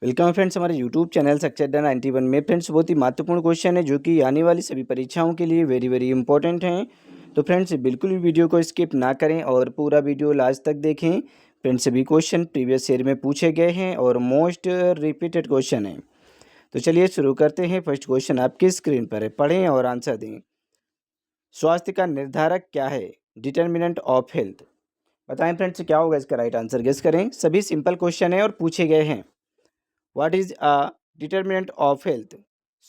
Welcome friends हमारे YouTube channel success अड्डा 91 में। फ्रेंड्स बहुत ही महत्वपूर्ण क्वेश्चन है जो कि आने वाली सभी परीक्षाओं के लिए वेरी इंपॉर्टेंट हैं। तो फ्रेंड्स बिल्कुल भी वीडियो को स्किप ना करें और पूरा वीडियो लास्ट तक देखें। फ्रेंड्स सभी क्वेश्चन प्रीवियस ईयर में पूछे गए हैं और मोस्ट रिपीटेड क्वेश्चन हैं। तो चलिए शुरू करते हैं। फर्स्ट क्वेश्चन आपकी स्क्रीन पर है, पढ़ें और आंसर दें। स्वास्थ्य का निर्धारक क्या है? Determinant of health. बताएं फ्रेंड्स क्या होगा इसका राइट आंसर, गेस करें। सभी सिंपल क्वेश्चन है और पूछे गए हैं। What is a determinant of health?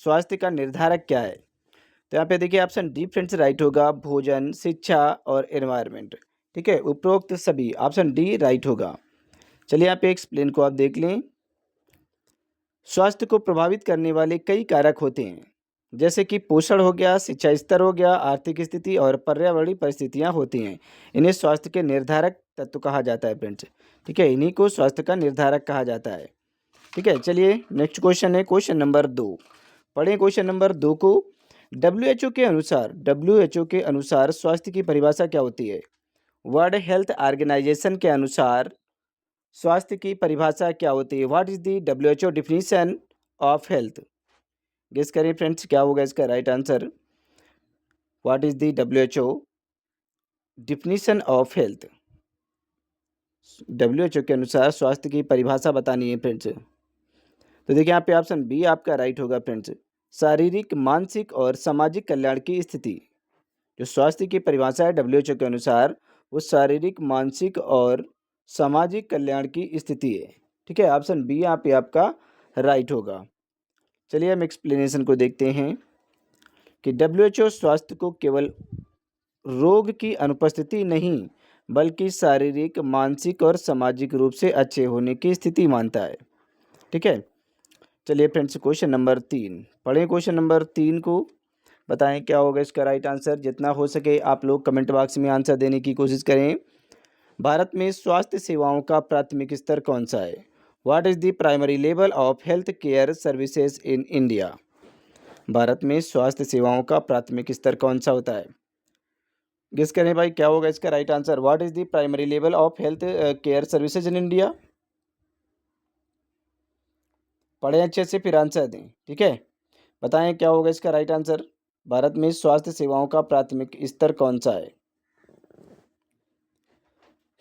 स्वास्थ्य का निर्धारक क्या है? तो यहाँ पे देखिए ऑप्शन डी फ्रेंड्स राइट होगा, भोजन, शिक्षा और एनवायरनमेंट। ठीक है, उपरोक्त सभी ऑप्शन डी राइट होगा। चलिए यहाँ पे एक्सप्लेन को आप देख लें। स्वास्थ्य को प्रभावित करने वाले कई कारक होते हैं, जैसे कि पोषण हो गया, शिक्षा स्तर हो गया, आर्थिक स्थिति और पर्यावरणीय परिस्थितियाँ होती हैं। इन्हें स्वास्थ्य के निर्धारक तत्व कहा जाता है फ्रेंड्स। ठीक है, इन्हीं को स्वास्थ्य का निर्धारक कहा जाता है। ठीक है, चलिए नेक्स्ट क्वेश्चन है क्वेश्चन नंबर 2। पढ़ें क्वेश्चन नंबर 2 को। डब्ल्यूएचओ के अनुसार स्वास्थ्य की परिभाषा क्या होती है? वर्ल्ड हेल्थ ऑर्गेनाइजेशन के अनुसार स्वास्थ्य की परिभाषा क्या होती है? What is the WHO definition of health? Guess करें फ्रेंड्स क्या होगा इसका right answer. What is the WHO definition of health? WHO के अनुसार स्वास्थ्य की परिभाषा बतानी है फ्रेंड्स। तो देखिए यहाँ पे ऑप्शन बी आपका राइट होगा फ्रेंड्स। शारीरिक, मानसिक और सामाजिक कल्याण की स्थिति। जो स्वास्थ्य की परिभाषा है डब्ल्यूएचओ के अनुसार, वो शारीरिक, मानसिक और सामाजिक कल्याण की स्थिति है। ठीक है, ऑप्शन बी यहाँ पे आपका राइट होगा। चलिए हम एक्सप्लेनेशन को देखते हैं कि डब्ल्यूएचओ स्वास्थ्य को केवल रोग की अनुपस्थिति नहीं, बल्कि शारीरिक, मानसिक और सामाजिक रूप से अच्छे होने की स्थिति मानता है। ठीक है, चलिए फ्रेंड्स क्वेश्चन नंबर 3 पढ़ें। क्वेश्चन नंबर 3 को बताएं क्या होगा इसका राइट आंसर। जितना हो सके आप लोग कमेंट बॉक्स में आंसर देने की कोशिश करें। भारत में स्वास्थ्य सेवाओं का प्राथमिक स्तर कौन सा है? What is the primary level of health care services in India? Bharat में स्वास्थ्य सेवाओं का प्राथमिक स्तर कौन सा होता है? गेस करें भाई क्या होगा इसका right answer. What is the primary level of health care services in India? पढ़ें अच्छे से फिर आंसर दें। ठीक है, बताएं क्या होगा इसका राइट आंसर। भारत में स्वास्थ्य सेवाओं का प्राथमिक स्तर कौन सा है?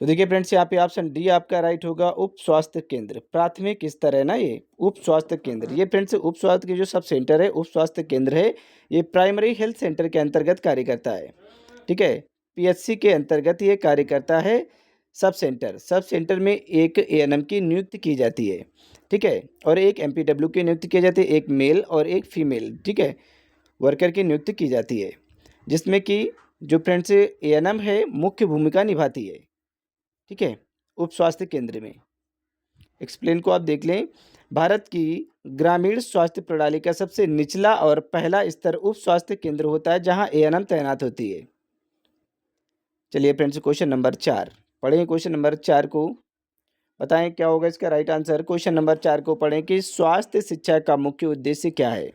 तो देखिए फ्रेंड्स यहाँ पे ऑप्शन डी आपका राइट होगा, उप स्वास्थ्य केंद्र। प्राथमिक स्तर है ना ये, उप स्वास्थ्य केंद्र। ये फ्रेंड्स उप स्वास्थ्य के जो सब सेंटर है, उप स्वास्थ्य केंद्र है, ये प्राइमरी हेल्थ सेंटर के अंतर्गत कार्य करता है। ठीक है, पीएचसी के अंतर्गत ये कार्य करता है। सब सेंटर में एक एएनएम की नियुक्ति की जाती है। ठीक है, और एक एमपीडब्ल्यू की नियुक्ति की जाती है, एक मेल और एक फीमेल। ठीक है, वर्कर की नियुक्ति की जाती है, जिसमें कि जो फ्रेंड्स एएनएम है मुख्य भूमिका निभाती है। ठीक है, उप स्वास्थ्य केंद्र में। एक्सप्लेन को आप देख लें। भारत की ग्रामीण स्वास्थ्य प्रणाली का सबसे निचला और पहला स्तर उप स्वास्थ्य केंद्र होता है, जहां एएनएम तैनात होती है। चलिए फ्रेंड्स क्वेश्चन नंबर 4 पढ़ें। क्वेश्चन नंबर 4 को बताएं क्या होगा इसका राइट आंसर। क्वेश्चन नंबर 4 को पढ़ें कि स्वास्थ्य शिक्षा का मुख्य उद्देश्य क्या है?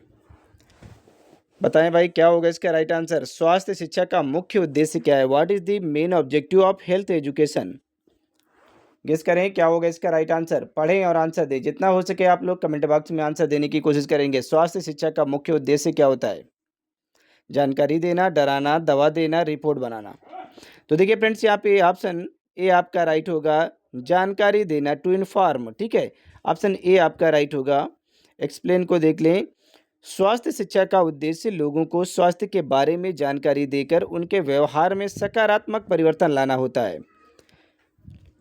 बताएं भाई क्या होगा इसका राइट आंसर। स्वास्थ्य शिक्षा का मुख्य उद्देश्य क्या है? What is the main objective of health education? Guess करें क्या होगा इसका राइट आंसर। पढ़ें और आंसर दें। जितना हो सके आप लोग कमेंट बॉक्स में आंसर देने की कोशिश करेंगे। स्वास्थ्य शिक्षा का मुख्य उद्देश्य क्या होता है? जानकारी देना, डराना, दवा देना, रिपोर्ट बनाना। तो देखिए फ्रेंड्स यहाँ पे ऑप्शन ए आपका राइट होगा, जानकारी देना, टू इन्फॉर्म। ठीक है, ऑप्शन ए आपका राइट होगा। एक्सप्लेन को देख लें। स्वास्थ्य शिक्षा का उद्देश्य लोगों को स्वास्थ्य के बारे में जानकारी देकर उनके व्यवहार में सकारात्मक परिवर्तन लाना होता है।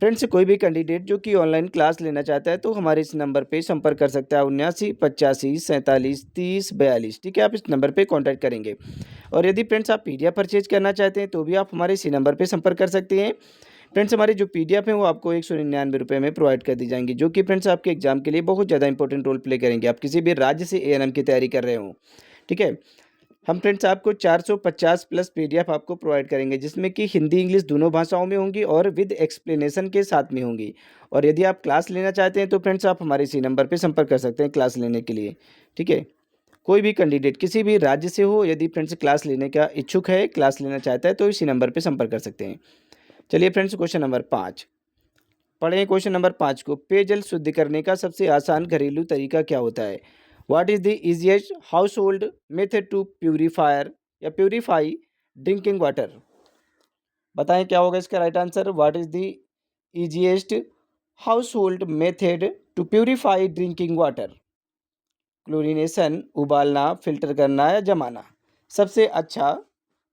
फ्रेंड्स कोई भी कैंडिडेट जो कि ऑनलाइन क्लास लेना चाहता है तो हमारे इस नंबर पे संपर्क कर सकता है, 79 85 47 30 42। ठीक है, आप इस नंबर पे कांटेक्ट करेंगे। और यदि फ्रेंड्स आप पीडीएफ परचेज करना चाहते हैं तो भी आप हमारे इसी नंबर पे संपर्क कर सकते हैं। फ्रेंड्स हमारी जो पीडीएफ है वो आपको 199 में प्रोवाइड कर दी जाएंगी, जो कि फ्रेंड्स आपके एग्जाम के लिए बहुत ज़्यादा इंपॉर्टेंट रोल प्ले करेंगे। आप किसी भी राज्य से एएनएम की तैयारी कर रहे हो। ठीक है, हम फ्रेंड्स आपको 450 प्लस पीडीएफ आपको प्रोवाइड करेंगे, जिसमें कि हिंदी इंग्लिश दोनों भाषाओं में होंगी और विद एक्सप्लेनेशन के साथ में होंगी। और यदि आप क्लास लेना चाहते हैं तो फ्रेंड्स आप हमारे इसी नंबर पे संपर्क कर सकते हैं क्लास लेने के लिए। ठीक है, कोई भी कैंडिडेट किसी भी राज्य से हो, यदि फ्रेंड्स क्लास लेने का इच्छुक है, क्लास लेना चाहता है तो इसी नंबर पर संपर्क कर सकते हैं। चलिए फ्रेंड्स क्वेश्चन नंबर 5 पढ़ें क्वेश्चन नंबर 5 को। पेयजल शुद्ध करने का सबसे आसान घरेलू तरीका क्या होता है? What is the easiest household method to purifier या प्यूरीफाई ड्रिंकिंग वाटर? बताएं क्या होगा इसका right answer. What is the easiest household method to purify drinking water? Chlorination, उबालना, फिल्टर करना या जमाना। सबसे अच्छा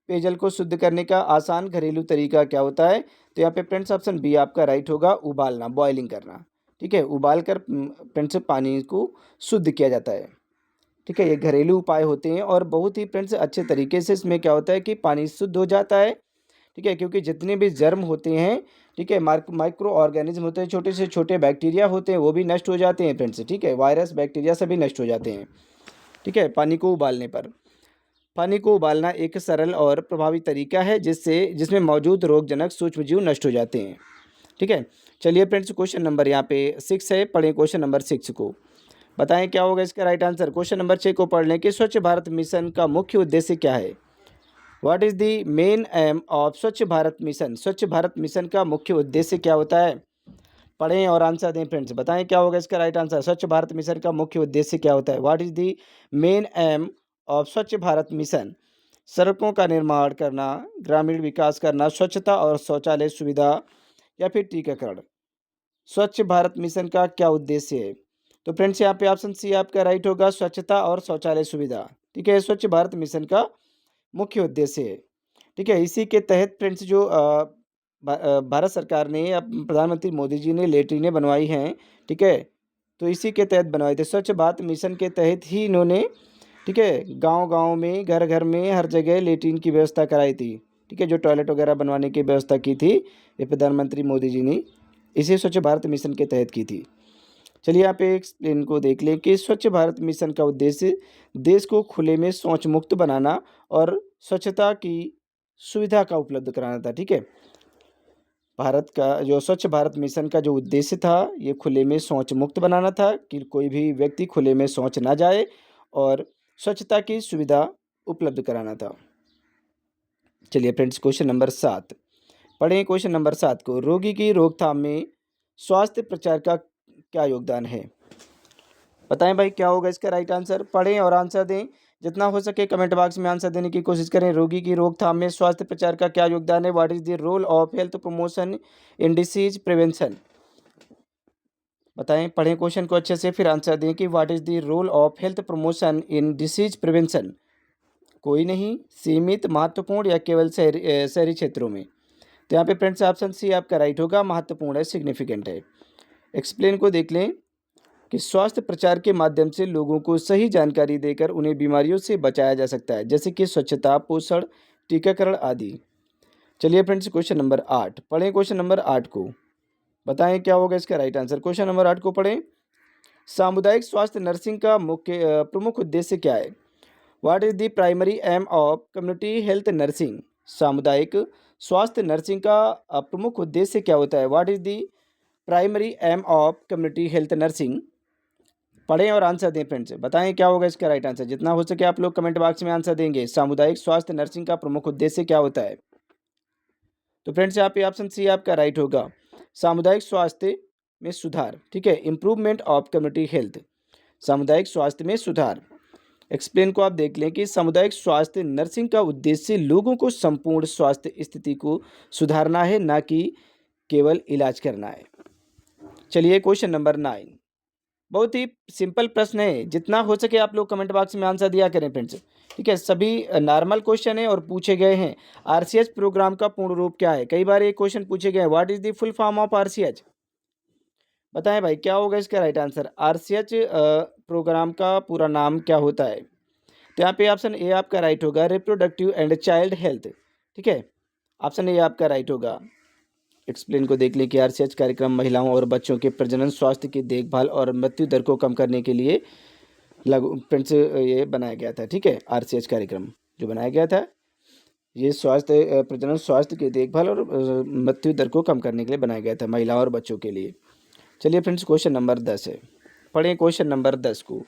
पेयजल को शुद्ध करने का आसान घरेलू तरीका क्या होता है? तो यहाँ पे फ्रेंड्स ऑप्शन बी आपका राइट होगा, उबालना, बॉइलिंग करना। ठीक है, उबाल कर फ्रेंड्स पानी को शुद्ध किया जाता है। ठीक है, ये घरेलू उपाय होते हैं और बहुत ही फ्रेंड्स अच्छे तरीके से इसमें क्या होता है कि पानी शुद्ध हो जाता है। ठीक है, क्योंकि जितने भी जर्म होते हैं, ठीक है, माइक्रो ऑर्गेनिज्म होते हैं, छोटे से छोटे बैक्टीरिया होते हैं, वो भी नष्ट हो जाते हैं फ्रेंड्स। ठीक है, वायरस, बैक्टीरिया सभी नष्ट हो जाते हैं। ठीक है, पानी को उबालने पर। पानी को उबालना एक सरल और प्रभावी तरीका है जिसमें मौजूद रोगजनक सूक्ष्मजीव नष्ट हो जाते हैं। ठीक है, चलिए फ्रेंड्स क्वेश्चन नंबर यहाँ पे 6 है, पढ़ें क्वेश्चन नंबर 6 को। बताएं क्या होगा इसका राइट आंसर। क्वेश्चन नंबर 6 को पढ़ लें कि स्वच्छ भारत मिशन का मुख्य उद्देश्य क्या है? What is the main M of स्वच्छ भारत मिशन? स्वच्छ भारत मिशन का मुख्य उद्देश्य क्या होता है? पढ़ें और आंसर दें फ्रेंड्स। बताएं क्या होगा इसका राइट आंसर। स्वच्छ भारत मिशन का मुख्य उद्देश्य क्या होता है? What is the main M of स्वच्छ भारत मिशन? सड़कों का निर्माण करना, ग्रामीण विकास करना, स्वच्छता और शौचालय सुविधा या फिर टीकाकरण। स्वच्छ भारत मिशन का क्या उद्देश्य है? तो फ्रेंड्स यहाँ पे ऑप्शन सी आपका राइट होगा, स्वच्छता और शौचालय सुविधा। ठीक है, स्वच्छ भारत मिशन का मुख्य उद्देश्य है। ठीक है, इसी के तहत फ्रेंड्स जो भारत सरकार ने प्रधानमंत्री मोदी जी ने लेटरिनें बनवाई हैं। ठीक है, तो इसी के तहत बनवाए थे। स्वच्छ भारत मिशन के तहत ही इन्होंने, ठीक है, गांव-गांव में, घर-घर में, हर जगह लेटरिन की व्यवस्था कराई थी। ठीक है, जो टॉयलेट वगैरह बनवाने की व्यवस्था की थी, ये प्रधानमंत्री मोदी जी ने इसे स्वच्छ भारत मिशन के तहत की थी। चलिए यहाँ पे एक्सप्लेन को देख लें कि स्वच्छ भारत मिशन का उद्देश्य देश को खुले में शौच मुक्त बनाना और स्वच्छता की सुविधा का उपलब्ध कराना था। ठीक है, भारत का जो स्वच्छ भारत मिशन का जो उद्देश्य था, ये खुले में शौच मुक्त बनाना था कि कोई भी व्यक्ति खुले में शौच ना जाए और स्वच्छता की सुविधा उपलब्ध कराना था। चलिए फ्रेंड्स क्वेश्चन नंबर 7 पढ़ें। क्वेश्चन नंबर 7 को। रोगी की रोकथाम में स्वास्थ्य प्रचार का क्या योगदान है? बताएं भाई क्या होगा इसका राइट आंसर। पढ़ें और आंसर दें। जितना हो सके कमेंट बॉक्स में आंसर देने की कोशिश करें। रोगी की रोकथाम में स्वास्थ्य प्रचार का क्या योगदान है? What is the role of health promotion in disease prevention? बताएं, पढ़ें क्वेश्चन को अच्छे से, फिर आंसर दें कि what is the role of health promotion in disease prevention? कोई नहीं, सीमित, महत्वपूर्ण या केवल शहरी क्षेत्रों में? तो यहाँ पे फ्रेंड्स ऑप्शन सी आपका राइट होगा, महत्वपूर्ण है, सिग्निफिकेंट है। एक्सप्लेन को देख लें कि स्वास्थ्य प्रचार के माध्यम से लोगों को सही जानकारी देकर उन्हें बीमारियों से बचाया जा सकता है, जैसे कि स्वच्छता, पोषण, टीकाकरण आदि। चलिए फ्रेंड्स क्वेश्चन नंबर 8 पढ़ें। क्वेश्चन नंबर 8 को। बताएं क्या होगा इसका राइट आंसर। क्वेश्चन नंबर 8 को पढ़ें। सामुदायिक स्वास्थ्य नर्सिंग का प्रमुख उद्देश्य क्या है? What is the primary aim of community health nursing? सामुदायिक स्वास्थ्य नर्सिंग का प्रमुख उद्देश्य क्या होता है? What is the primary aim of community health nursing? पढ़ें और आंसर दें फ्रेंड्स। बताएं क्या होगा इसका राइट आंसर। जितना हो सके आप लोग कमेंट बॉक्स में आंसर देंगे। सामुदायिक स्वास्थ्य नर्सिंग का प्रमुख उद्देश्य क्या होता है? तो फ्रेंड्स यहाँ पे ऑप्शन सी आपका राइट होगा, सामुदायिक स्वास्थ्य में सुधार। ठीक है, इंप्रूवमेंट ऑफ कम्युनिटी हेल्थ, सामुदायिक स्वास्थ्य में सुधार। एक्सप्लेन को आप देख लें कि सामुदायिक स्वास्थ्य नर्सिंग का उद्देश्य लोगों को संपूर्ण स्वास्थ्य स्थिति को सुधारना है, ना कि केवल इलाज करना है। चलिए क्वेश्चन नंबर 9 बहुत ही सिंपल प्रश्न है। जितना हो सके आप लोग कमेंट बॉक्स में आंसर दिया करें फ्रेंड्स। ठीक है, सभी नॉर्मल क्वेश्चन है और पूछे गए हैं। आरसीएच प्रोग्राम का पूर्ण रूप क्या है? कई बार ये क्वेश्चन पूछे गए हैं। What is the full form of RCH? बताएं भाई क्या होगा इसका राइट आंसर। आरसीएच प्रोग्राम का पूरा नाम क्या होता है? तो यहाँ पे ऑप्शन ए आपका राइट होगा, रिप्रोडक्टिव एंड चाइल्ड हेल्थ। ठीक है, ऑप्शन ए आपका राइट होगा। एक्सप्लेन को देख लें कि आरसीएच कार्यक्रम महिलाओं और बच्चों के प्रजनन, स्वास्थ्य की देखभाल और मृत्यु दर को कम करने के लिए लागू फ्रेंड्स ये बनाया गया था। ठीक है, आरसीएच कार्यक्रम जो बनाया गया था, ये स्वास्थ्य प्रजनन, स्वास्थ्य की देखभाल और मृत्यु दर को कम करने के लिए बनाया गया था, महिलाओं और बच्चों के लिए। चलिए फ्रेंड्स क्वेश्चन नंबर 10 है, पढ़ें क्वेश्चन नंबर 10 को।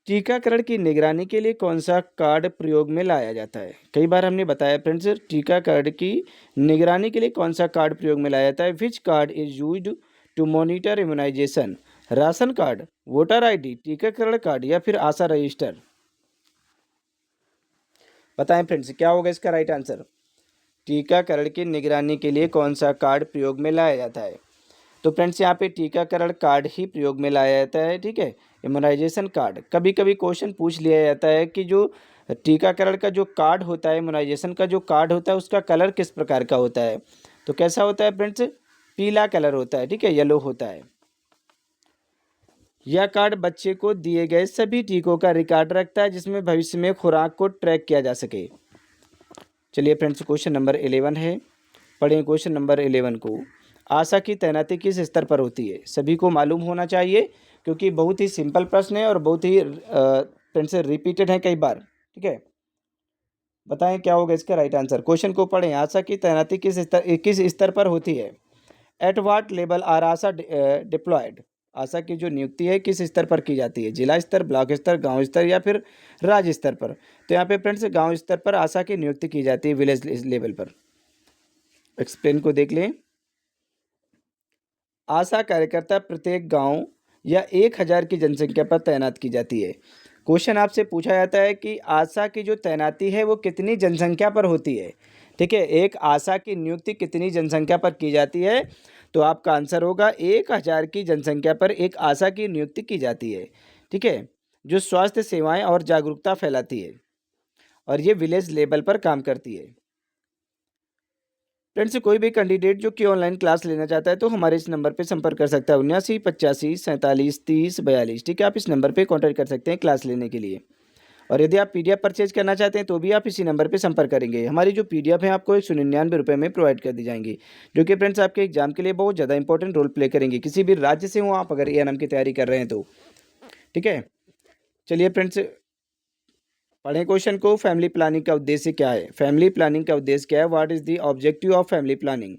टीकाकरण की निगरानी के लिए कौन सा कार्ड प्रयोग में लाया जाता है? कई बार हमने बताया फ्रेंड्स, टीकाकरण की निगरानी के लिए कौन सा कार्ड प्रयोग में लाया जाता है? Which card is used to monitor immunization? Ration card, voter ID, टीकाकरण कार्ड या फिर आशा रजिस्टर? बताएं फ्रेंड्स, क्या होगा इसका राइट आंसर? टीकाकरण की निगरानी के लिए कौन सा कार्ड प्रयोग में लाया जाता है? तो फ्रेंड्स यहाँ पे टीकाकरण कार्ड ही प्रयोग में लाया जाता है, ठीक है। इम्यूनाइजेशन कार्ड, कभी कभी क्वेश्चन पूछ लिया जाता है कि जो टीकाकरण का जो कार्ड होता है, इम्यूनाइजेशन का जो कार्ड होता है, उसका कलर किस प्रकार का होता है? तो कैसा होता है फ्रेंड्स? पीला कलर होता है, ठीक है, येलो होता है। यह कार्ड बच्चे को दिए गए सभी टीकों का रिकॉर्ड रखता है, जिसमें भविष्य में खुराक को ट्रैक किया जा सके। चलिए फ्रेंड्स, क्वेश्चन नंबर 11 है, पढ़ें क्वेश्चन नंबर 11 को। आशा की तैनाती किस स्तर पर होती है? सभी को मालूम होना चाहिए, क्योंकि बहुत ही सिंपल प्रश्न है और बहुत ही फ्रेंड्स रिपीटेड है कई बार, ठीक है। बताएं क्या होगा इसका राइट आंसर? क्वेश्चन को पढ़ें। आशा की तैनाती किस स्तर पर होती है? At what level are ASHA deployed? ASHA की जो नियुक्ति है किस स्तर पर की जाती है? जिला स्तर, ब्लॉक स्तर, गांव स्तर या फिर राज्य स्तर पर? तो यहाँ पे फ्रेंड्स गांव स्तर पर आशा की नियुक्ति की जाती है, विलेज लेवल पर। एक्सप्लेन को देख लें। आशा कार्यकर्ता प्रत्येक गांव या 1000 की जनसंख्या पर तैनात की जाती है। क्वेश्चन आपसे पूछा जाता है कि आशा की जो तैनाती है वो कितनी जनसंख्या पर होती है, ठीक है। एक आशा की नियुक्ति कितनी जनसंख्या पर की जाती है? तो आपका आंसर होगा 1000 की जनसंख्या पर एक आशा की नियुक्ति की जाती है, ठीक है, जो स्वास्थ्य सेवाएं और जागरूकता फैलाती है, और ये विलेज लेवल पर काम करती है। फ्रेंड्स, कोई भी कैंडिडेट जो कि ऑनलाइन क्लास लेना चाहता है तो हमारे इस नंबर पे संपर्क कर सकता है, 79 85 47 30 42, ठीक है। आप इस नंबर पे कांटेक्ट कर सकते हैं क्लास लेने के लिए। और यदि आप पीडीएफ परचेज करना चाहते हैं तो भी आप इसी नंबर पे संपर्क करेंगे। हमारी जो पीडीएफ है आपको 199 रुपये में प्रोवाइड कर दी जाएंगी, जो कि फ्रेंड्स आपके एग्जाम के लिए बहुत ज़्यादा इंपॉर्टेंट रोल प्ले करेंगी, किसी भी राज्य से हो आप अगर एएनएम की तैयारी कर रहे हैं तो, ठीक है। चलिए फ्रेंड्स, पढ़ें क्वेश्चन को। फैमिली प्लानिंग का उद्देश्य क्या है? फैमिली प्लानिंग का उद्देश्य क्या है? What is the objective of family planning?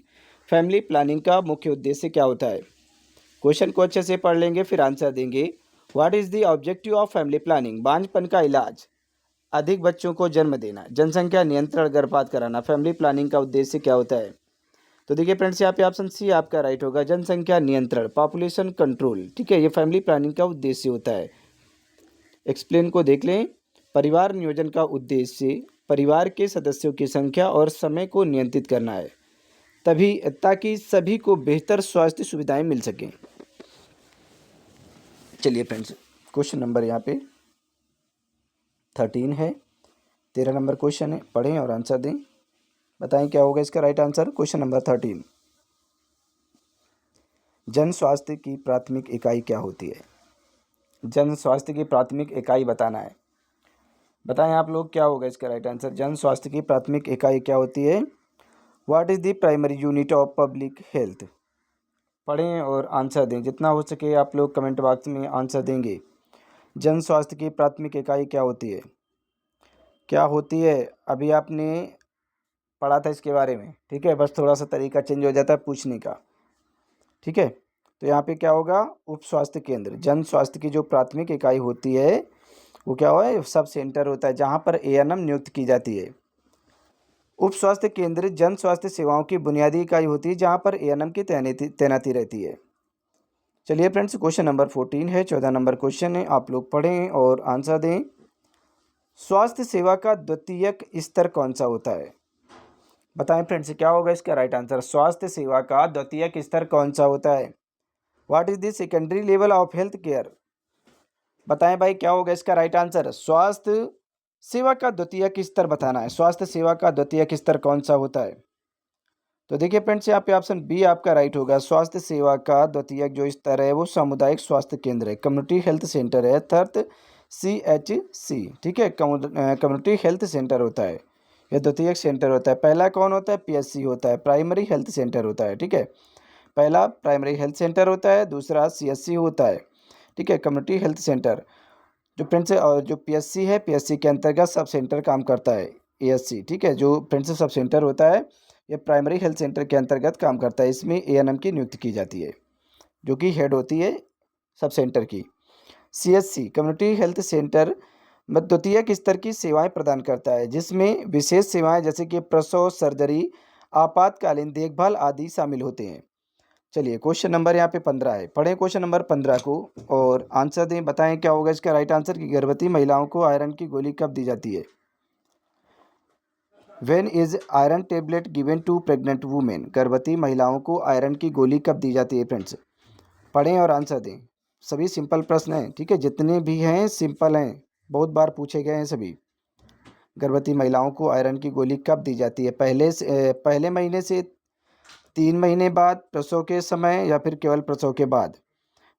Family planning का मुख्य उद्देश्य क्या होता है? क्वेश्चन को अच्छे से पढ़ लेंगे फिर आंसर देंगे। What is the objective of family planning? बांझपन का इलाज, अधिक बच्चों को जन्म देना, जनसंख्या नियंत्रण, गर्भपात कराना। फैमिली प्लानिंग का उद्देश्य क्या होता है? तो देखिए फ्रेंड्स, यहाँ पे ऑप्शन सी आपका राइट होगा, जनसंख्या नियंत्रण, पॉपुलेशन कंट्रोल, ठीक है। ये फैमिली प्लानिंग का उद्देश्य होता है। एक्सप्लेन को देख लें। परिवार नियोजन का उद्देश्य परिवार के सदस्यों की संख्या और समय को नियंत्रित करना है, तभी ताकि सभी को बेहतर स्वास्थ्य सुविधाएं मिल सकें। चलिए फ्रेंड्स, क्वेश्चन नंबर यहाँ पे 13 है, 13 नंबर क्वेश्चन है, पढ़ें और आंसर दें। बताएं क्या होगा इसका राइट आंसर? क्वेश्चन नंबर 13, जन स्वास्थ्य की प्राथमिक इकाई क्या होती है? जन स्वास्थ्य की प्राथमिक इकाई बताना है। बताएं आप लोग क्या होगा इसका राइट आंसर? जन स्वास्थ्य की प्राथमिक इकाई क्या होती है? What is the primary unit of public health? पढ़ें और आंसर दें, जितना हो सके आप लोग कमेंट बॉक्स में आंसर देंगे। जन स्वास्थ्य की प्राथमिक इकाई क्या होती है? क्या होती है? अभी आपने पढ़ा था इसके बारे में, ठीक है, बस थोड़ा सा तरीका चेंज हो जाता है पूछने का, ठीक है। तो यहाँ पे क्या होगा? उप स्वास्थ्य केंद्र। जन स्वास्थ्य की जो प्राथमिक इकाई होती है वो क्या है? सब सेंटर होता है जहाँ पर एएनएम नियुक्त की जाती है। उप स्वास्थ्य केंद्र जन स्वास्थ्य सेवाओं की बुनियादी इकाई होती है जहाँ पर एएनएम की तैनाती रहती है। चलिए फ्रेंड्स, क्वेश्चन नंबर 14 है, 14 नंबर क्वेश्चन है, आप लोग पढ़ें और आंसर दें। स्वास्थ्य सेवा का द्वितीयक स्तर कौन सा होता है? बताएं फ्रेंड्स, क्या होगा इसका राइट आंसर? स्वास्थ्य सेवा का द्वितीयक स्तर कौन सा होता है? What is the secondary level of health care? बताएं भाई, क्या होगा इसका राइट आंसर? स्वास्थ्य सेवा का द्वितीयक स्तर बताना है। स्वास्थ्य सेवा का द्वितीयक स्तर कौन सा होता है? तो देखिए फ्रेंड्स, यहाँ पे ऑप्शन बी आपका राइट होगा। स्वास्थ्य सेवा का द्वितीयक जो स्तर है वो सामुदायिक स्वास्थ्य केंद्र है, कम्युनिटी हेल्थ सेंटर है, अर्थात CHC, ठीक है, कम्युनिटी हेल्थ सेंटर होता है, यह द्वितीयक सेंटर होता है। पहला कौन होता है? PHC होता है, प्राइमरी हेल्थ सेंटर होता है, ठीक है। पहला प्राइमरी हेल्थ सेंटर होता है, दूसरा CHC होता है, ठीक है, कम्युनिटी हेल्थ सेंटर। जो फ्रेंड्स जो PHC है, PHC के अंतर्गत सब सेंटर काम करता है। AHC, ठीक है, जो फ्रेंड्स सब सेंटर होता है ये प्राइमरी हेल्थ सेंटर के अंतर्गत काम करता है। इसमें एएनएम की नियुक्ति की जाती है, जो कि हेड होती है सब सेंटर की। CHC कम्युनिटी हेल्थ सेंटर द्वितीयक स्तर की सेवाएं प्रदान करता है, जिसमें विशेष सेवाएं जैसे कि प्रसव, सर्जरी, आपातकालीन देखभाल आदि शामिल होते हैं। चलिए क्वेश्चन नंबर यहाँ पे 15 है, पढ़ें क्वेश्चन नंबर 15 को और आंसर दें। बताएं क्या होगा इसका राइट आंसर कि गर्भवती महिलाओं को आयरन की गोली कब दी जाती है। When is iron tablet given to pregnant women. गर्भवती महिलाओं को आयरन की गोली कब दी जाती है फ्रेंड्स। पढ़ें और आंसर दें। सभी सिंपल प्रश्न हैं, ठीक है, जितने भी हैं सिंपल हैं, बहुत बार पूछे गए हैं सभी। गर्भवती महिलाओं को आयरन की गोली कब दी जाती है, पहले महीने से, 3 महीने बाद, प्रसव के समय या फिर केवल प्रसव के बाद।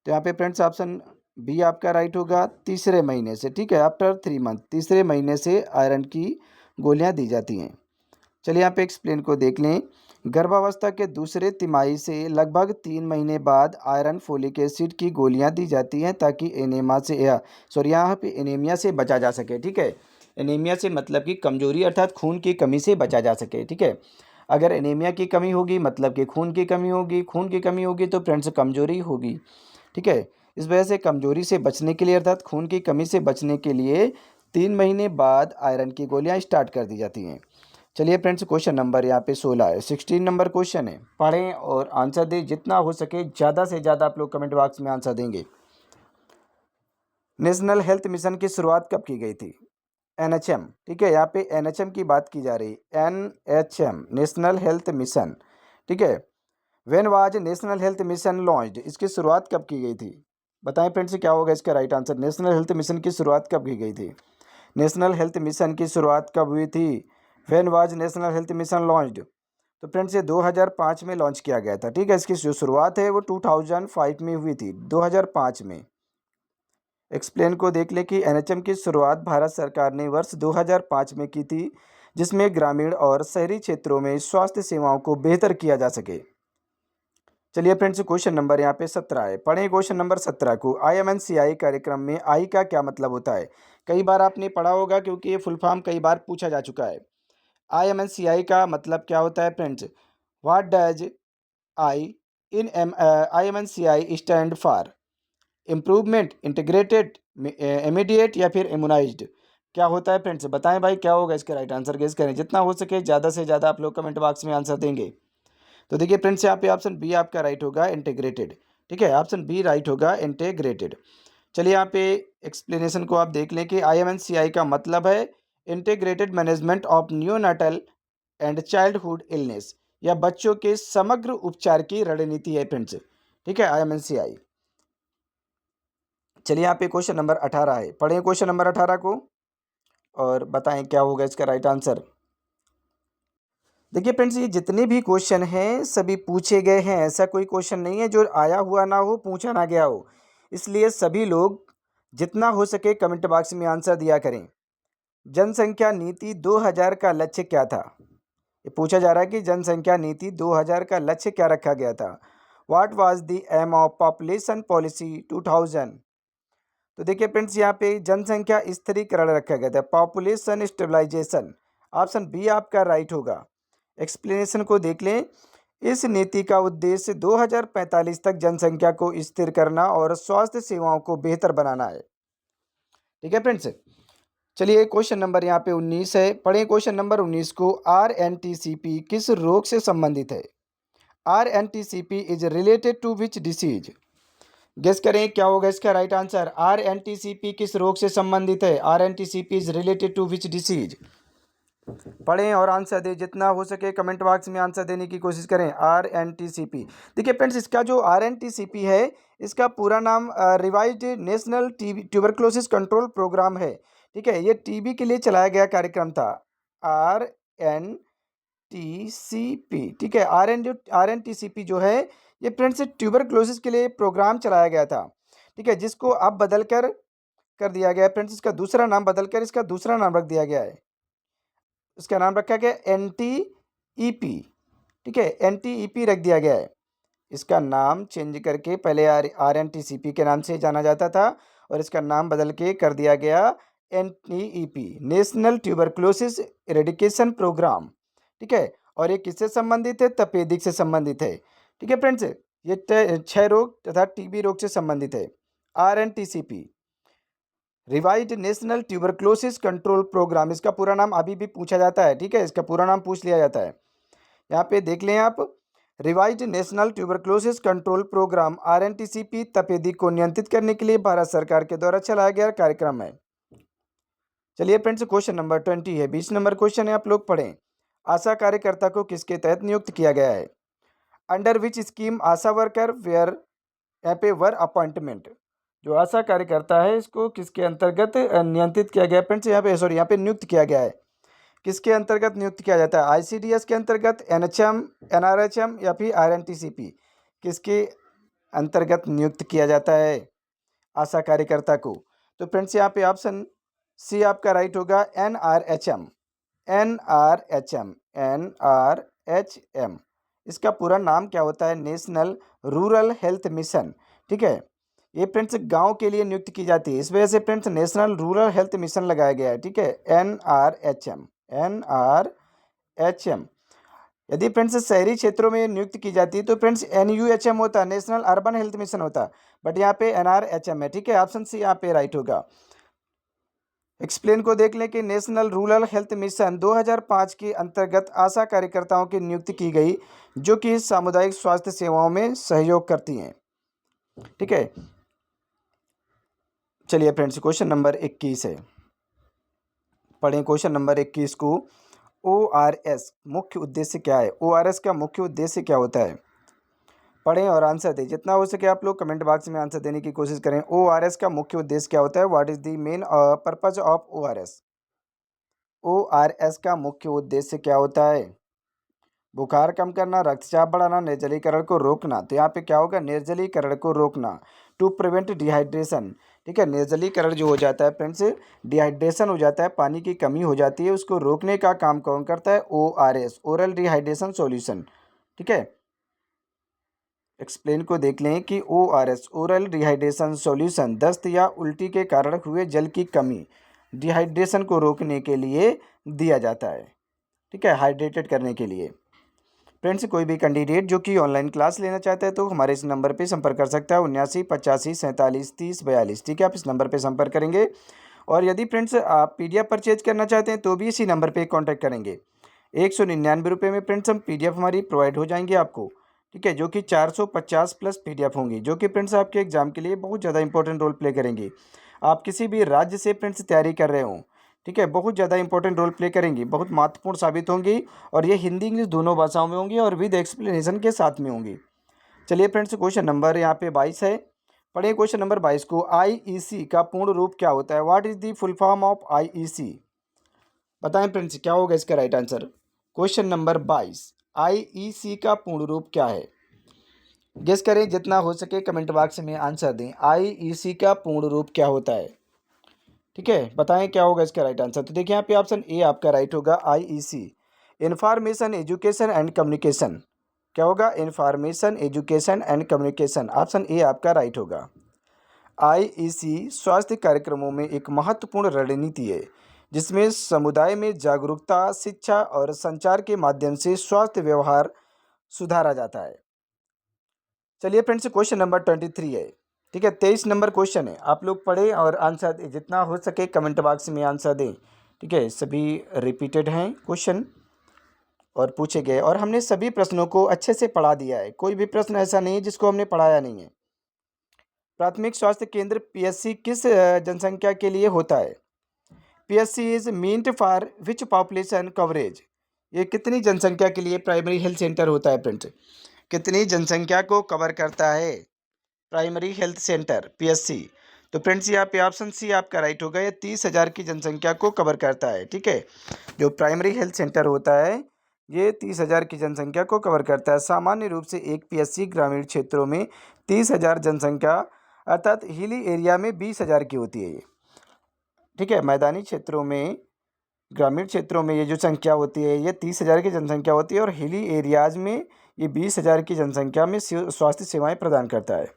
तो यहाँ पे फ्रेंड्स ऑप्शन बी आपका राइट होगा, तीसरे महीने से, ठीक है, आफ्टर 3 मंथ, तीसरे महीने से आयरन की गोलियाँ दी जाती हैं। चलिए यहाँ पे एक्सप्लेन को देख लें। गर्भावस्था के दूसरे तिमाही से लगभग 3 महीने बाद आयरन फोलिक एसिड की गोलियां दी जाती हैं ताकि यहाँ पे एनीमिया से बचा जा सके, ठीक है। एनीमिया से मतलब कि कमजोरी अर्थात खून की कमी से बचा जा सके, ठीक है। अगर एनीमिया की कमी होगी मतलब कि खून की कमी होगी, खून की कमी होगी तो फ्रेंड्स कमजोरी होगी, ठीक है। इस वजह से कमजोरी से बचने के लिए अर्थात खून की कमी से बचने के लिए 3 महीने बाद आयरन की गोलियां स्टार्ट कर दी जाती हैं। चलिए फ्रेंड्स क्वेश्चन नंबर यहाँ पे 16 है, 16 नंबर क्वेश्चन है, पढ़ें और आंसर दें। जितना हो सके ज़्यादा से ज़्यादा आप लोग कमेंट बॉक्स में आंसर देंगे। नेशनल हेल्थ मिशन की शुरुआत कब की गई थी। NHM, ठीक है, यहाँ पे NHM की बात की जा रही, NHM नेशनल हेल्थ मिशन, ठीक है। When was national health mission launched, इसकी शुरुआत कब की गई थी। बताएं फ्रेंड्स क्या होगा इसका right answer. National health mission की शुरुआत कब की गई थी। नेशनल हेल्थ मिशन की शुरुआत कब हुई थी। When was national health mission launched. तो फ्रेंड्स ये 2005 में लॉन्च किया गया था, ठीक है। इसकी जो शुरुआत है वो 2005 में हुई थी, 2005 में। एक्सप्लेन को देख ले कि NHM की शुरुआत भारत सरकार ने वर्ष 2005 में की थी, जिसमें ग्रामीण और शहरी क्षेत्रों में स्वास्थ्य सेवाओं को बेहतर किया जा सके। चलिए फ्रेंड्स क्वेश्चन नंबर यहाँ पे 17 है, पढ़ें क्वेश्चन नंबर 17 को। IMNCI कार्यक्रम में आई का क्या मतलब होता है। कई बार आपने पढ़ा होगा क्योंकि ये फुल फॉर्म कई बार पूछा जा चुका है। IMNCI का मतलब क्या होता है friends. What does I in IMNCI stand for. Improvement, integrated, immediate या फिर इम्यूनाइज्ड। क्या होता है फ्रेंड्स, बताएं भाई क्या होगा इसका राइट आंसर गेस करें। जितना हो सके ज़्यादा से ज़्यादा आप लोग कमेंट बॉक्स में आंसर देंगे। तो देखिए फ्रेंड्स यहाँ पे ऑप्शन बी आपका राइट होगा, इंटीग्रेटेड, ठीक है, ऑप्शन बी राइट होगा, इंटीग्रेटेड। चलिए यहाँ पे एक्सप्लेनेशन को आप देख लें कि IMNCI का मतलब है integrated management of neonatal and childhood illness, या बच्चों के समग्र उपचार की रणनीति है फ्रेंड्स, ठीक है, IMNCI। चलिए यहाँ पे क्वेश्चन नंबर 18 है, पढ़ें क्वेश्चन नंबर 18 को और बताएं क्या होगा इसका राइट आंसर। देखिए फ्रेंड्स ये जितने भी क्वेश्चन हैं सभी पूछे गए हैं, ऐसा कोई क्वेश्चन नहीं है जो आया हुआ ना हो, पूछा ना गया हो। इसलिए सभी लोग जितना हो सके कमेंट बॉक्स में आंसर दिया करें। जनसंख्या नीति 2000 का लक्ष्य क्या था। ये पूछा जा रहा है कि जनसंख्या नीति 2000 का लक्ष्य क्या रखा गया था। What was the aim of population policy 2000। तो देखिए फ्रेंड्स यहाँ पे जनसंख्या स्थिरीकरण रखा गया था, पॉपुलेशन स्टेबलाइजेशन। ऑप्शन बी आपका राइट होगा। एक्सप्लेनेशन को देख लें। इस नीति का उद्देश्य 2045 तक जनसंख्या को स्थिर करना और स्वास्थ्य सेवाओं को बेहतर बनाना है, ठीक है फ्रेंड्स। चलिए क्वेश्चन नंबर यहाँ पे 19 है, पढ़ें क्वेश्चन नंबर 19 को। RNTCP किस रोग से संबंधित है। RNTCP is related to which disease. Guess करें क्या होगा इसका राइट आंसर। RNTCP किस रोग से संबंधित है। RNTCP is related to which disease. पढ़ें और आंसर दें, जितना हो सके कमेंट बॉक्स में आंसर देने की कोशिश करें। RNTCP, देखिए फ्रेंड्स इसका जो RNTCP है इसका पूरा नाम revised national tuberculosis control programme है, ठीक है। ये TB के लिए चलाया गया कार्यक्रम था, RNTCP, ठीक है। RNTCP जो है ये फ्रेंड्स ट्यूबरक्लोसिस के लिए प्रोग्राम चलाया गया था, ठीक है, जिसको अब बदल कर दिया गया है फ्रेंड्स। इसका दूसरा नाम बदलकर इसका दूसरा नाम रख दिया गया है। इसका नाम रखा गया NTEP, ठीक है, NTEP रख दिया गया है। इसका नाम चेंज करके पहले RNTCP के नाम से जाना जाता था और इसका नाम बदल के कर दिया गया NTEP, national tuberculosis eradication programme, ठीक है। और ये किससे संबंधित है, तपेदिक से संबंधित है, ठीक है फ्रेंड्स। ये 6 रोग तथा TB रोग से संबंधित है, RNTCP। Revised national tuberculosis control programme, इसका पूरा नाम अभी भी पूछा जाता है, ठीक है, इसका पूरा नाम पूछ लिया जाता है। यहाँ पे देख लें आप, revised national tuberculosis control programme RNTCP तपेदिक को नियंत्रित करने के लिए भारत सरकार के द्वारा चलाया गया कार्यक्रम है। चलिए फ्रेंड्स, क्वेश्चन नंबर 20 है, 20 नंबर क्वेश्चन है, आप लोग पढ़ें। आशा कार्यकर्ता को किसके तहत नियुक्त किया गया है? Under which scheme ASHA worker were, यहाँ पे वर अपॉइंटमेंट, जो आशा कार्यकर्ता है इसको किसके अंतर्गत नियंत्रित किया गया फ्रेंड्स, यहाँ पे सॉरी यहाँ पे नियुक्त किया गया है। किसके अंतर्गत नियुक्त किया जाता है? ICDS के अंतर्गत, NHM, NRHM या फिर RNTCP, किसके अंतर्गत नियुक्त किया जाता है आशा कार्यकर्ता को? तो फ्रेंड्स यहाँ पे ऑप्शन सी आपका राइट होगा, NRHM, NRHM, NRHM। इसका पूरा नाम क्या होता है? नेशनल रूरल हेल्थ मिशन, ठीक है। ये फ्रेंड्स गांव के लिए नियुक्त की जाती है, इस वजह से friends national rural health mission लगाया गया है, ठीक है, NRHM, NRHM। यदि फ्रेंड्स शहरी क्षेत्रों में नियुक्त की जाती है तो फ्रेंड्स NUHM होता है, नेशनल अर्बन हेल्थ मिशन होता है, बट यहाँ पे NRHM है, ठीक है, ऑप्शन सी यहाँ पे राइट होगा। एक्सप्लेन को देख लें कि नेशनल रूरल हेल्थ मिशन 2005 के अंतर्गत आशा कार्यकर्ताओं की नियुक्ति की गई, जो कि सामुदायिक स्वास्थ्य सेवाओं में सहयोग करती हैं, ठीक है। चलिए फ्रेंड्स, क्वेश्चन नंबर 21 है, पढ़ें क्वेश्चन नंबर 21 को। ORS मुख्य उद्देश्य क्या है? ORS का मुख्य उद्देश्य क्या होता है? पढ़ें और आंसर दें, जितना हो सके आप लोग कमेंट बॉक्स में आंसर देने की कोशिश करें। ORS का मुख्य उद्देश्य क्या होता है? What is the main purpose of ORS? ORS का मुख्य उद्देश्य क्या होता है? बुखार कम करना, रक्तचाप बढ़ाना, निर्जलीकरण को रोकना। तो यहाँ पे क्या होगा? निर्जलीकरण को रोकना, टू प्रिवेंट डिहाइड्रेशन, ठीक है। निर्जलीकरण जो हो जाता है फ्रेंड्स, डिहाइड्रेशन हो जाता है, पानी की कमी हो जाती है, उसको रोकने का काम कौन करता है? ORS, ओरल डिहाइड्रेशन सॉल्यूशन, ठीक है। एक्सप्लेन को देख लें कि ORS, ओरल डिहाइड्रेशन सॉल्यूशन, दस्त या उल्टी के कारण हुए जल की कमी, डिहाइड्रेशन को रोकने के लिए दिया जाता है, ठीक है, हाइड्रेटेड करने के लिए। फ्रेंड्स, कोई भी कैंडिडेट जो कि ऑनलाइन क्लास लेना चाहता है तो हमारे इस नंबर पे संपर्क कर सकता है, 79 85 47 30 42, ठीक है, आप इस नंबर पे संपर्क करेंगे। और यदि फ्रेंड्स आप PDF परचेज करना चाहते हैं तो भी इसी नंबर पे कांटेक्ट करेंगे। 199 में फ्रेंड्स हम PDF हमारी प्रोवाइड हो जाएंगे आपको, ठीक है, जो कि 450 प्लस PDF होंगी, जो कि फ्रेंड्स आपके एग्जाम के लिए बहुत ज़्यादा इंपॉर्टेंट रोल प्ले करेंगी। आप किसी भी राज्य से फ्रेंड्स तैयारी कर रहे हों, ठीक है, बहुत ज़्यादा इंपॉर्टेंट रोल प्ले करेंगी, बहुत महत्वपूर्ण साबित होंगी, और ये हिंदी इंग्लिश दोनों भाषाओं में होंगी और विद एक्सप्लेनेशन के साथ में होंगी। चलिए फ्रेंड्स, क्वेश्चन नंबर यहाँ पे 22 है, पढ़िए क्वेश्चन नंबर 22 को। IEC का पूर्ण रूप क्या होता है? What is the full form of IEC? बताएं फ्रेंड्स, क्या होगा इसका right answer? Question number 22, IEC का पूर्ण रूप क्या है? गेस करें, जितना हो सके कमेंट बॉक्स में आंसर दें। IEC का पूर्ण रूप क्या होता है? ठीक है, बताएं क्या होगा इसका राइट आंसर। तो देखिए यहाँ पे ऑप्शन ए आपका राइट होगा, IEC, information education and communication. क्या होगा? Information education and communication, option A आपका राइट होगा। IEC स्वास्थ्य कार्यक्रमों में एक महत्वपूर्ण रणनीति है जिसमें समुदाय में जागरूकता, शिक्षा और संचार के माध्यम से स्वास्थ्य व्यवहार सुधारा जाता है। चलिए फ्रेंड्स, क्वेश्चन नंबर 23 है, ठीक है, 23 नंबर क्वेश्चन है, आप लोग पढ़ें और आंसर दें, जितना हो सके कमेंट बॉक्स में आंसर दें, ठीक है। सभी रिपीटेड हैं क्वेश्चन और पूछे गए, और हमने सभी प्रश्नों को अच्छे से पढ़ा दिया है, कोई भी प्रश्न ऐसा नहीं है जिसको हमने पढ़ाया नहीं है। प्राथमिक स्वास्थ्य केंद्र PSC किस जनसंख्या के लिए होता है? PSC is meant for which population coverage? ये कितनी जनसंख्या के लिए प्राइमरी हेल्थ सेंटर होता है फ्रेंड्स? कितनी जनसंख्या को कवर करता है प्राइमरी हेल्थ सेंटर PSC? तो फ्रेंड्स यहाँ पे ऑप्शन सी आपका राइट होगा, ये 30,000 की जनसंख्या को कवर करता है, ठीक है। जो प्राइमरी हेल्थ सेंटर होता है ये 30,000 की जनसंख्या को कवर करता है। सामान्य रूप से एक PSC ग्रामीण क्षेत्रों में 30,000 जनसंख्या अर्थात हिली एरिया में 20,000 की होती है ये, ठीक है। मैदानी क्षेत्रों में, ग्रामीण क्षेत्रों में ये जो संख्या होती है ये 30,000 की जनसंख्या होती है, और हिली एरियाज में ये 20,000 की जनसंख्या में स्वास्थ्य सेवाएं प्रदान करता है।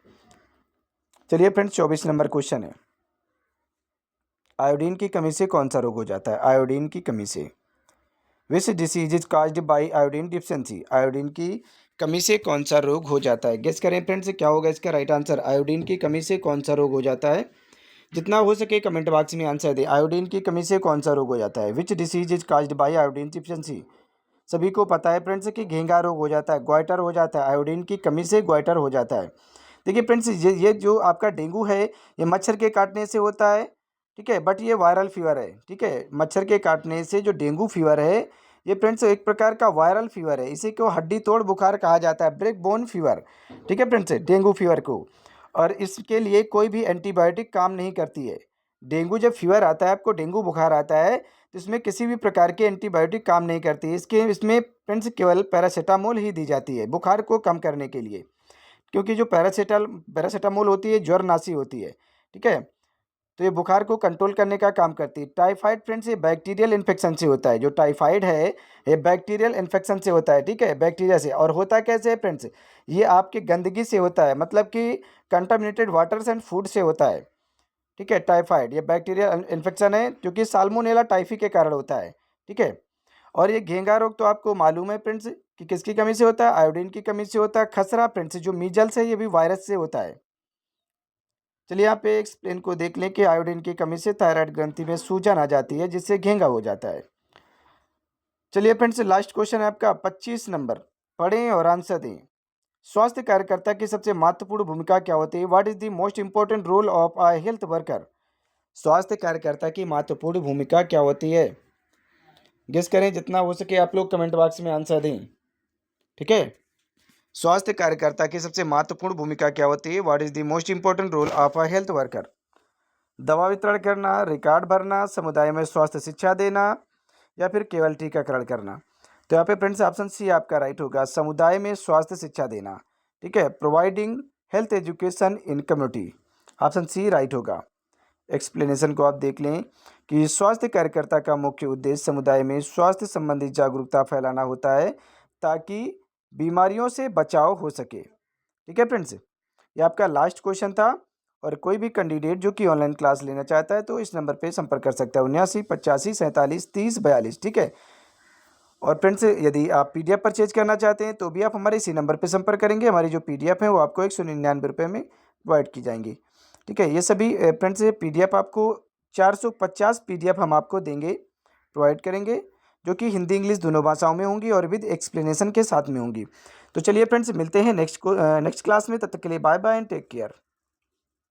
चलिए फ्रेंड्स, 24 नंबर क्वेश्चन है, आयोडीन की कमी से कौन सा रोग हो जाता है? आयोडीन की कमी से, which disease is caused by iodine deficiency? Iodine की कमी से कौन सा रोग हो जाता है? गेस करें फ्रेंड्स, क्या होगा इसका राइट आंसर? आयोडीन की कमी से कौन सा रोग हो जाता है? जितना हो सके कमेंट बॉक्स में आंसर दें। आयोडीन की कमी से कौन सा रोग हो जाता है? Which disease is caused by iodine deficiency? सभी को पता है फ्रेंड्स कि घेंघा रोग हो जाता है, ग्वाइटर हो जाता है, आयोडीन की कमी से ग्वाइटर हो जाता है। देखिए फ्रेंड्स, ये जो आपका डेंगू है, ये मच्छर के काटने से होता है, ठीक है, बट ये वायरल फीवर है, ठीक है। मच्छर के काटने से जो डेंगू फीवर है, ये फ्रेंड्स एक प्रकार का वायरल फीवर है। इसी को हड्डी तोड़ बुखार कहा जाता है, ब्रेक बोन फीवर, ठीक है फ्रेंड्स, डेंगू फीवर को। और इसके लिए कोई भी एंटीबायोटिक काम नहीं करती है। डेंगू जब फीवर आता है, आपको डेंगू बुखार आता है, तो इसमें किसी भी प्रकार की एंटीबायोटिक काम नहीं करती है। इसमें फ्रेंड्स केवल पैरासीटामोल ही दी जाती है बुखार को कम करने के लिए, क्योंकि जो पैरासीटामोल होती है ज्वरनाशी होती है, ठीक है। तो ये बुखार को कंट्रोल करने का काम करती है। टाइफाइड फ्रेंड्स ये बैक्टीरियल इन्फेक्शन से होता है। जो टाइफाइड है, ये बैक्टीरियल इन्फेक्शन से होता है, ठीक है, बैक्टीरिया से। और होता कैसे है फ्रेंड्स? ये आपके गंदगी से होता है, मतलब कि कंटामिनेटेड वाटर्स एंड फूड से होता है, ठीक है। टाइफाइड ये बैक्टीरियल इन्फेक्शन है, क्योंकि साल्मोनेला टाइफी के कारण होता है, ठीक है। और ये घेंघा रोग तो आपको मालूम है फ्रेंड्स कि किसकी कमी से होता है? आयोडीन की कमी से होता है। खसरा फ्रेंड्स जो मीजल्स है, ये भी वायरस से होता है। चलिए यहाँ पे एक्सप्लेन को देख लें कि आयोडीन की कमी से थायराइड ग्रंथि में सूजन आ जाती है, जिससे घेंघा हो जाता है। चलिए फ्रेंड्स, लास्ट क्वेश्चन है आपका 25 नंबर, पढ़ें और आंसर दें। स्वास्थ्य कार्यकर्ता की सबसे महत्वपूर्ण भूमिका क्या होती है? What is the most important role of a health worker? स्वास्थ्य कार्यकर्ता की महत्वपूर्ण भूमिका क्या होती है? गेस करें, जितना हो सके आप लोग कमेंट बॉक्स में आंसर दें, ठीक है। स्वास्थ्य कार्यकर्ता की सबसे महत्वपूर्ण भूमिका क्या होती है? What is the most important role of a health worker? दवा वितरण करना, रिकॉर्ड भरना, समुदाय में स्वास्थ्य शिक्षा देना, या फिर केवल टीकाकरण करना? तो यहाँ पे फ्रेंड्स ऑप्शन सी आपका राइट होगा, समुदाय में स्वास्थ्य शिक्षा देना, ठीक है, providing health education in community. Option C right होगा। एक्सप्लेनेशन को आप देख लें कि स्वास्थ्य कार्यकर्ता का मुख्य उद्देश्य समुदाय में स्वास्थ्य संबंधी जागरूकता फैलाना होता है, ताकि बीमारियों से बचाव हो सके, ठीक है फ्रेंड्स। ये आपका लास्ट क्वेश्चन था। और कोई भी कैंडिडेट जो कि ऑनलाइन क्लास लेना चाहता है, तो इस नंबर पे संपर्क कर सकता है, 79 85 47 30 42, ठीक है। और फ्रेंड्स, यदि आप पीडीएफ परचेज करना चाहते हैं, तो भी आप हमारे इसी नंबर पे संपर्क करेंगे। हमारी जो पीडीएफ है, वो आपको 199 रुपये में प्रोवाइड की जाएंगी, ठीक है। ये सभी फ्रेंड्स पीडीएफ आपको 450 पीडीएफ हम आपको देंगे, प्रोवाइड करेंगे, जो कि हिंदी इंग्लिश दोनों भाषाओं में होंगी और विद एक्सप्लेनेशन के साथ में होंगी। तो चलिए फ्रेंड्स, मिलते हैं नेक्स्ट क्लास में। तब तक के लिए bye bye and take care.